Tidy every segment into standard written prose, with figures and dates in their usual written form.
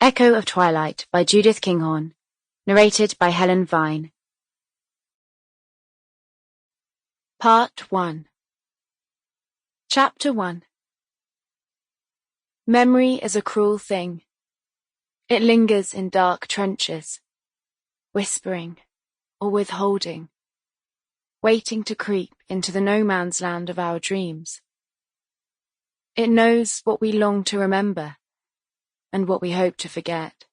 Echo of Twilight by Judith Kinghorn. Narrated by Helen Vine. Part 1. Chapter 1. Memory is a cruel thing. It lingers in dark trenches, whispering or withholding, waiting to creep into the no-man's land of our dreams. It knows what we long to remember and what we hope to forget.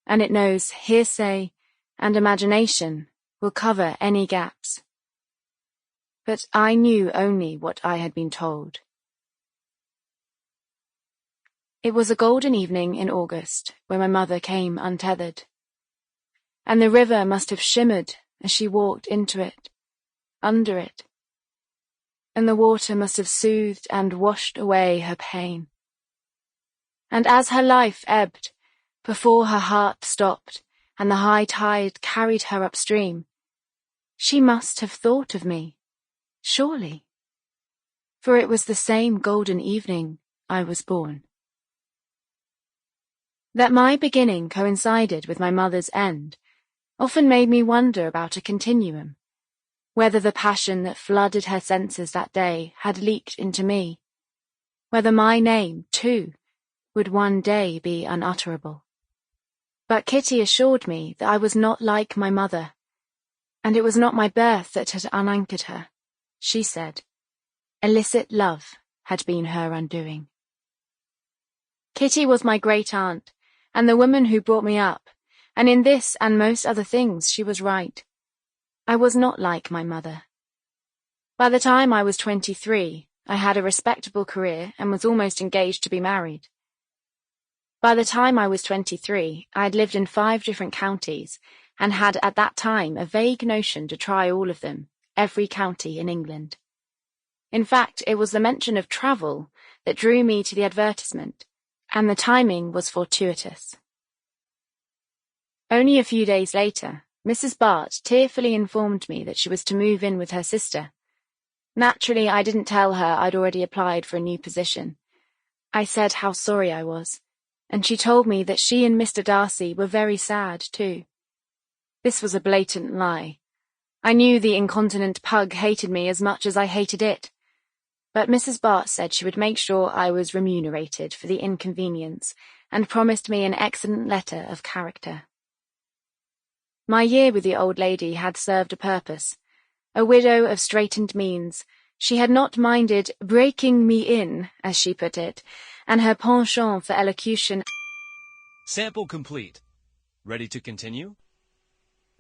And it knows hearsay and imagination will cover any gaps. But I knew only what I had been told. It was a golden evening in August when my mother came untethered, and the river must have shimmered as she walked into it, under it, and the water must have soothed and washed away her pain. And as her life ebbed, before her heart stopped and the high tide carried her upstream, she must have thought of me, surely, for it was the same golden evening I was born. That my beginning coincided with my mother's end often made me wonder about a continuum, whether the passion that flooded her senses that day had leaked into me, whether my name, too, would one day be unutterable. But Kitty assured me that I was not like my mother, and it was not my birth that had unanchored her. She said, illicit love had been her undoing. Kitty was my great-aunt, and the woman who brought me up, and in this and most other things she was right. I was not like my mother. By the time I was 23, I had a respectable career and was almost engaged to be married. By the time I was 23, I had lived in 5 different counties and had at that time a vague notion to try all of them, every county in England. In fact, it was the mention of travel that drew me to the advertisement, and the timing was fortuitous. Only a few days later, Mrs. Bart tearfully informed me that she was to move in with her sister. Naturally, I didn't tell her I'd already applied for a new position. I said how sorry I was, and she told me that she and Mr. Darcy were very sad, too. This was a blatant lie. I knew the incontinent pug hated me as much as I hated it, but Mrs. Bart said she would make sure I was remunerated for the inconvenience and promised me an excellent letter of character. My year with the old lady had served a purpose. A widow of straitened means, she had not minded breaking me in, as she put it, and her penchant for elocution. Sample complete. Ready to continue?